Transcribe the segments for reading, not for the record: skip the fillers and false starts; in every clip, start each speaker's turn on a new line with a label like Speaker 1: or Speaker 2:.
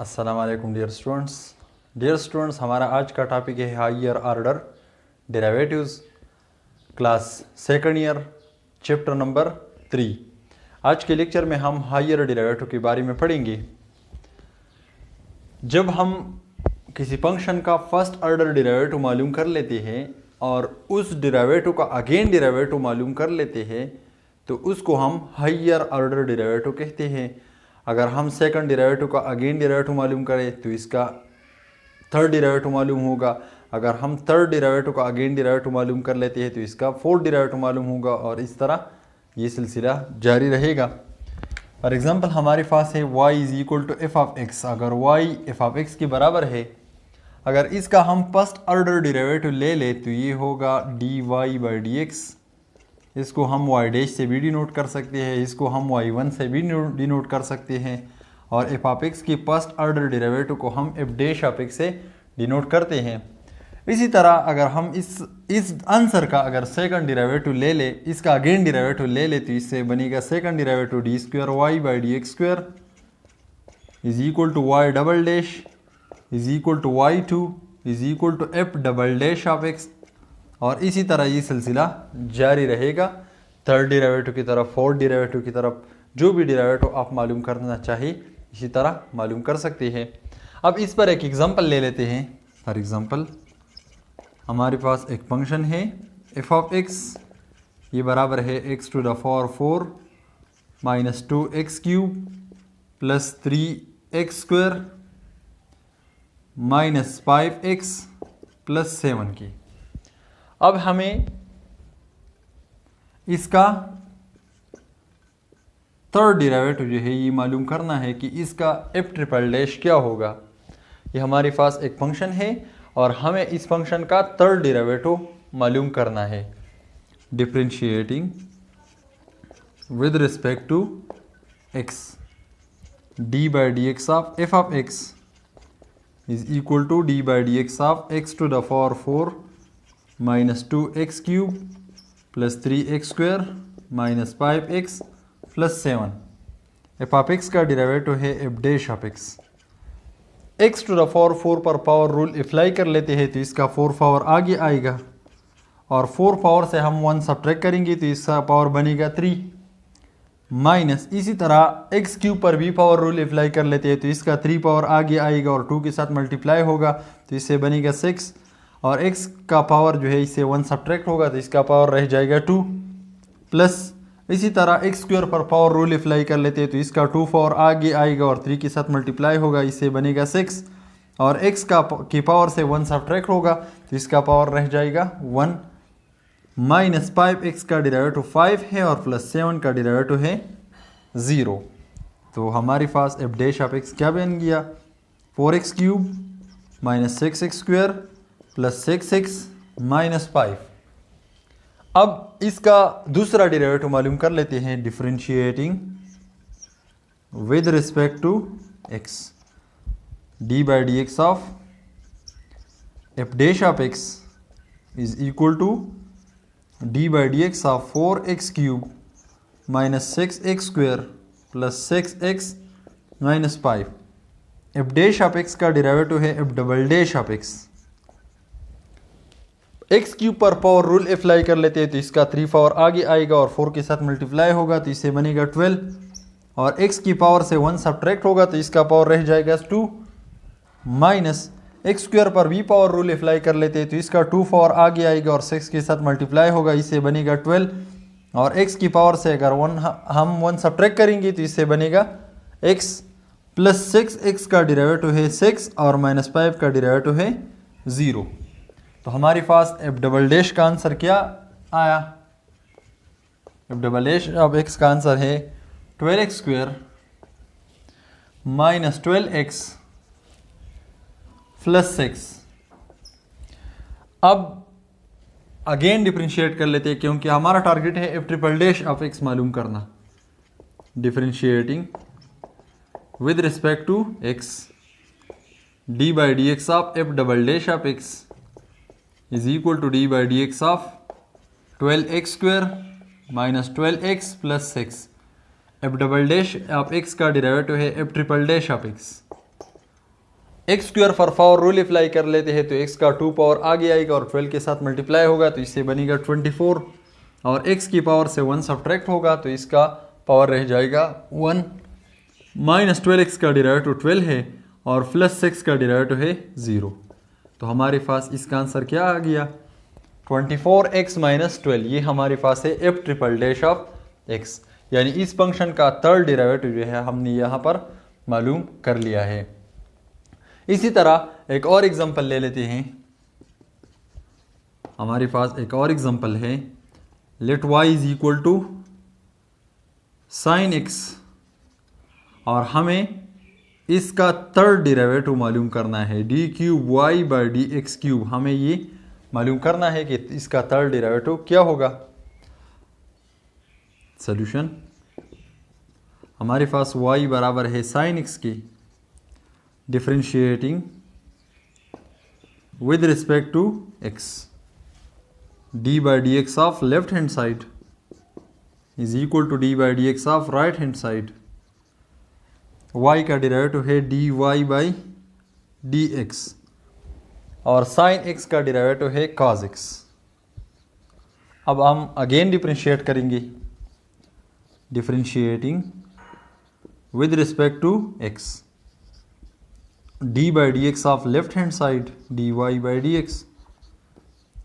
Speaker 1: अस्सलाम वालेकुम dear students, हमारा आज का टॉपिक है higher order derivatives, class second year, chapter number 3। आज के लेक्चर में हम हायर डेरिवेटिव के बारे में पढ़ेंगे। जब हम किसी फंक्शन का फर्स्ट ऑर्डर डेरिवेटिव मालूम कर लेते हैं और उस डेरिवेटिव का अगेन डेरिवेटिव मालूम कर लेते हैं तो उसको हम हायर ऑर्डर डेरिवेटिव कहते हैं। अगर हम सेकंड डेरिवेटिव का अगेन डेरिवेटिव मालूम करें तो इसका थर्ड डेरिवेटिव मालूम होगा। अगर हम थर्ड डेरिवेटिव का अगेन डेरिवेटिव मालूम कर लेते हैं तो इसका फोर्थ डेरिवेटिव मालूम होगा और इस तरह ये सिलसिला जारी रहेगा। फॉर एग्जांपल हमारे पास है y is equal to F of X. अगर y एफ ऑफ एक्स के बराबर है, अगर इसका हम फर्स्ट ऑर्डर डेरिवेटिव ले ले तो ये होगा dy बाई डी एक्स। इसको हम y डैश से भी डिनोट कर सकते हैं, इसको हम y1 से भी डिनोट कर सकते हैं और एफ ऑफ एक्स की फर्स्ट ऑर्डर डेरिवेटिव को हम एफ डैश ऑफ एक्स से डिनोट करते हैं। इसी तरह अगर हम इस आंसर का अगर सेकंड डेरिवेटिव ले ले, इसका अगेन डेरिवेटिव ले ले तो इससे बनेगा second derivative D square Y by D X square is equal to Y double dash is equal to Y two is equal to F double dash of X. और इसी तरह ये सिलसिला जारी रहेगा थर्ड डेरिवेटिव की तरफ, फोर्थ डेरिवेटिव की तरफ। जो भी डेरिवेटिव आप मालूम करना चाहिए इसी तरह मालूम कर सकते हैं। अब इस पर एक एग्जांपल ले लेते हैं। फॉर एग्जांपल हमारे पास एक फंक्शन है एफ ऑफ एक्स, ये बराबर है X to the power 4 minus 2x cube plus 3x square minus 5x plus 7 की। अब हमें इसका थर्ड डेरिवेटिव जो है ये मालूम करना है कि इसका एफ ट्रिपल डैश क्या होगा। ये हमारे पास एक फंक्शन है और हमें इस फंक्शन का थर्ड डेरिवेटिव मालूम करना है। Differentiating with respect to X D by D x of F of X is equal to D by D x of X to the power 4 minus 2x cube plus 3x square minus 5x plus 7। F of X का derivative है F dash of X. X to the power 4 पर power rule apply कर लेते हैं तो इसका 4 power आगे आएगा और 4 पावर से हम 1 सब्ट्रैक्ट करेंगे तो इसका पावर बनेगा 3 माइनस इसी तरह एक्स क्यूब पर भी पावर रूल अप्लाई कर लेते हैं तो इसका 3 पावर आगे आएगा और 2 के साथ मल्टीप्लाई होगा तो इससे बनेगा 6 और x का पावर जो है इससे 1 सब्ट्रैक्ट होगा तो इसका पावर रह जाएगा 2 प्लस इसी तरह x स्क्वायर पर पावर रूल अप्लाई कर लेते हैं तो इसका 2 पावर आगे आएगा और 3 के साथ मल्टीप्लाई होगा, इससे बनेगा 6 और x की पावर से 1 सब्ट्रैक्ट होगा तो इसका पावर रह जाएगा 1 माइनस 5x का डेरिवेटिव 5 है और प्लस 7 का डेरिवेटिव है 0। तो हमारे पास एफ डैश ऑफ x क्या बन गया 4x cube minus 6x square plus 6x minus 5। अब इसका दूसरा डेरिवेटिव मालूम कर लेते हैं। Differentiating with respect to x D by D x of F dash of x is equal to D by D x of 4x cube minus 6x square plus 6x minus 5। F dash of x का derivative है F double dash of x। X cube पर power rule apply कर लेते हैं तो इसका 3 power आगे आएगा और 4 के साथ मल्टीप्लाई होगा तो इससे बनेगा 12 और x की पावर से 1 सब्ट्रैक्ट होगा तो इसका पावर रह जाएगा 2 माइनस एक्स स्क्वायर पर भी पावर रूल अप्लाई कर लेते हैं तो इसका 2 पावर आगे आएगा और 6 के साथ मल्टीप्लाई होगा, इससे बनेगा 12 और x की पावर से अगर हम 1 सब्ट्रैक्ट करेंगे तो इससे बनेगा x प्लस 6x का डेरिवेटिव है 6 और माइनस 5 का डेरिवेटिव है 0। तो हमारे पास एफ डबल डैश का आंसर क्या आया। F double dash of X का आंसर है 12x square minus 12x plus 6। अब अगेन डिफरेंशिएट कर लेते हैं क्योंकि हमारा टारगेट है F triple dash of X मालूम करना। Differentiating with respect to X D by D x of F double dash of X is equal to d by dx of 12x square minus 12x plus 6। F double dash of X का derivative है F triple dash of X. X square for 4 rule apply कर लेते हैं तो x का 2 power आगे आएगा और 12 के साथ मल्टीप्लाई होगा तो इससे बनेगा 24 और एक्स की पावर से 1 सब्ट्रैक्ट होगा तो इसका पावर रह जाएगा 1 माइनस 12x का डेरिवेटिव 12 है और प्लस 6 का डेरिवेटिव है 0। तो हमारे पास इसका आंसर क्या आ गया 24x माइनस 12। ये हमारे पास है F triple dash of x, यानी इस फंक्शन का थर्ड डेरिवेटिव जो है हमने यहाँ पर मालूम कर लिया है। इसी तरह एक और एग्जांपल ले लेते हैं। हमारे पास एक और एग्जांपल है, let y is equal to sine x और हमें इसका थर्ड डेरिवेटिव मालूम करना है d cube y by D x cube. हमें ये मालूम करना है कि इसका थर्ड डेरिवेटिव क्या होगा। सॉल्यूशन, हमारे पास y बराबर है साइन x की, differentiating with respect to x, D by D x of left hand side is equal to D by D x of right hand side. y का derivative है D Y by D x और sine x का derivative है cos x। अब हम again differentiate करेंगे, differentiating with respect to x, D by D x of left hand side D Y by D x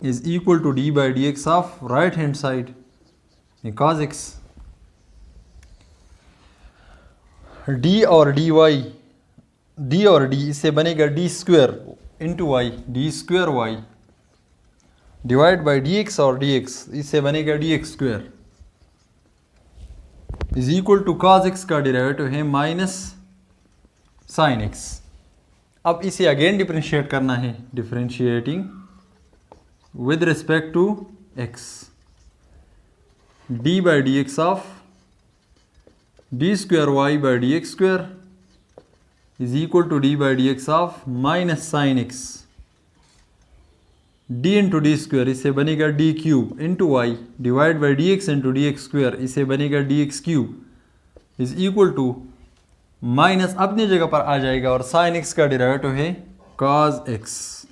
Speaker 1: is equal to D by D x of right hand side cos x। D और d y, d और d, इससे बनेगा d square into y, d square y divide by D x और d x, इससे बनेगा d x square is equal to cos x का derivative है minus sine x। अब इसे अगेन डिफरेंशिएट करना है, differentiating with respect to x, D by D x of D square y by D x square is equal to D by D x of minus sine x, d into d square, इससे बनेगा d cube into y divide by D x into d x square, इससे बनेगा d x cube is equal to minus अपनी जगह पर आ जाएगा और साइन x का डेरिवेटिव है cos x।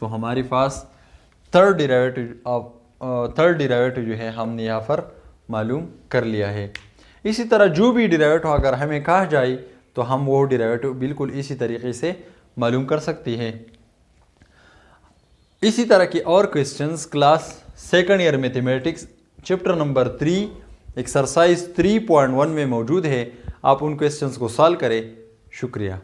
Speaker 1: तो हमारे पास थर्ड डेरिवेटिव जो है हमने यहाँ पर मालूम कर लिया है। इसी तरह जो भी डेरिवेटिव अगर हमें कहा जाए तो हम वो डेरिवेटिव बिल्कुल इसी तरीके से मालूम कर सकते हैं। इसी तरह की और questions class second year mathematics chapter number 3 exercise 3.1 में मौजूद है। आप उन क्वेश्चंस को सॉल्व करें। शुक्रिया।